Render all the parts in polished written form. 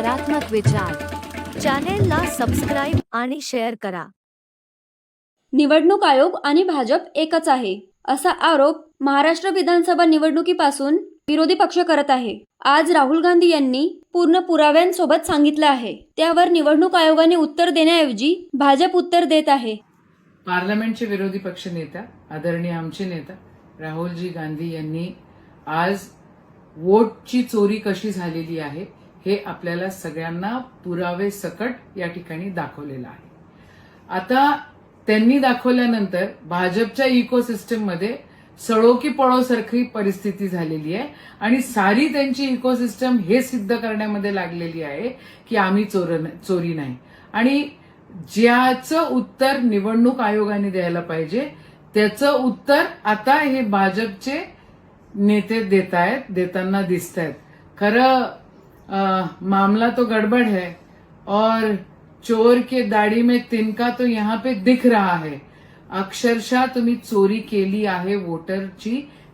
सकारात्मक विचार. चॅनेलला सबस्क्राईब आणि शेअर करा. निवडणूक आयोग आणि भाजप एकच आहे असा आरोप महाराष्ट्र विधानसभा निवडणुकीपासून विरोधी पक्ष करत आहे. आज राहुल गांधी यांनी पूर्ण पुराव्यांसोबत सांगितलं आहे. त्यावर निवडणूक आयोगाने उत्तर देण्याऐवजी भाजप उत्तर देत आहे. पार्लमेंटचे विरोधी पक्ष नेता आदरणीय आमचे नेता राहुलजी गांधी यांनी आज वोटची चोरी कशी झालेली आहे हे आपल्याला सगळ्यांना पुरावे सकट या ठिकाणी दाखवलेलं आहे. आता त्यांनी दाखवल्यानंतर भाजपच्या इकोसिस्टममध्ये सडो की पळो सारखी परिस्थिती झालेली आहे आणि सारी त्यांची इकोसिस्टम हे सिद्ध करण्यामध्ये लागलेली आहे की आम्ही चोरी नाही. आणि ज्याचं उत्तर निवडणूक आयोगाने द्यायला पाहिजे त्याचं उत्तर आता हे भाजपचे नेते देताना दिसत आहेत. खरं मामला तो गड़बड़ है और चोर के दाढ़ी में तिनका तो यहाँ पे दिख रहा है. अक्षरशः तुम्ही चोरी केली आहे वोटरची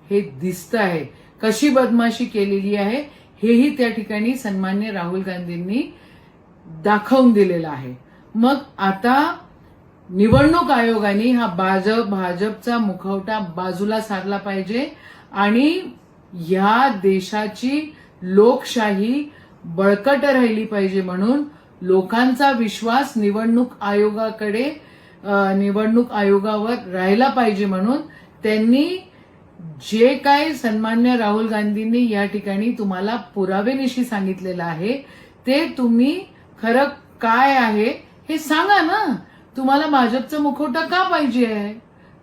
हे दिसत आहे. कशी बदमाशी केलेली आहे हेही त्या ठिकाणी सन्मान्य राहुल गांधींनी दाखवून दिलेलं आहे. मग आता निवडणूक आयोगाने हा भाजपचा मुखवटा बाजूला सारला पाहिजे आणि या देशाची लोकशाही बळकट राहिली पाहिजे. म्हणून लोकांचा विश्वास निवडणूक आयोगावर राहिला पाहिजे म्हणून त्यांनी जे काय सन्मान्य राहुल गांधींनी या ठिकाणी तुम्हाला पुरावेनिशी सांगितलेलं आहे ते तुम्ही खरं काय आहे हे सांगा ना. तुम्हाला भाजपचा मुखवटा का पाहिजे आहे,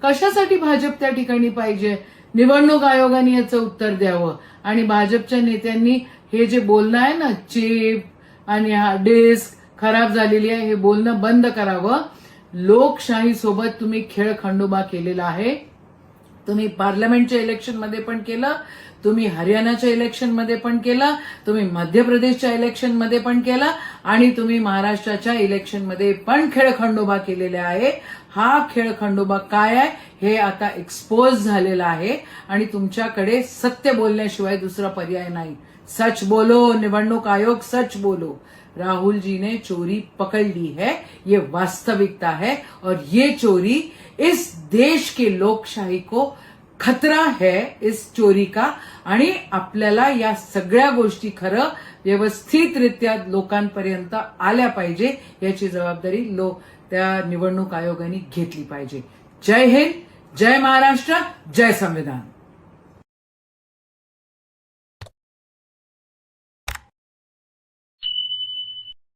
कशासाठी भाजप त्या ठिकाणी पाहिजे, निवडणूक आयोगाने याचं उत्तर द्यावं. आणि भाजपच्या नेत्यांनी हे जे बोलणं आहे ना चिप आणि हा डेस्क खराब झालेली आहे हे बोलणं बंद करावं. लोकशाही सोबत तुम्ही खेळ खंडोबा केलेला आहे. तुम्ही पार्लमेंटच्या इलेक्शनमध्ये पण केलं, तुम्ही हरियाणाच्या इलेक्शनमध्ये पण केलं, तुम्ही मध्य प्रदेशच्या इलेक्शनमध्ये पण केलं आणि तुम्ही महाराष्ट्राच्या इलेक्शनमध्ये पण खेळखंडोबा केलेला आहे. हा खेळखंडोबा काय आहे हे आता एक्सपोज झालेला आहे आणि तुमच्याकडे सत्य बोलण्याशिवाय दुसरा पर्याय नाही. सच बोलो निवडणूक आयोग, सच बोलो. राहुल जी ने चोरी पकड़ ली है, ये वास्तविकता है और ये चोरी इस देश के लोकशाही को खतरा है इस चोरी का. आणि आपल्याला या सगळ्या गोष्टी खरं व्यवस्थितरित्या लोकांपर्यंत आल्या पाहिजे याची जबाबदारी त्या निवडणूक आयोगाने घेतली पाहिजे. जय हिंद, जय महाराष्ट्र, जय संविधान.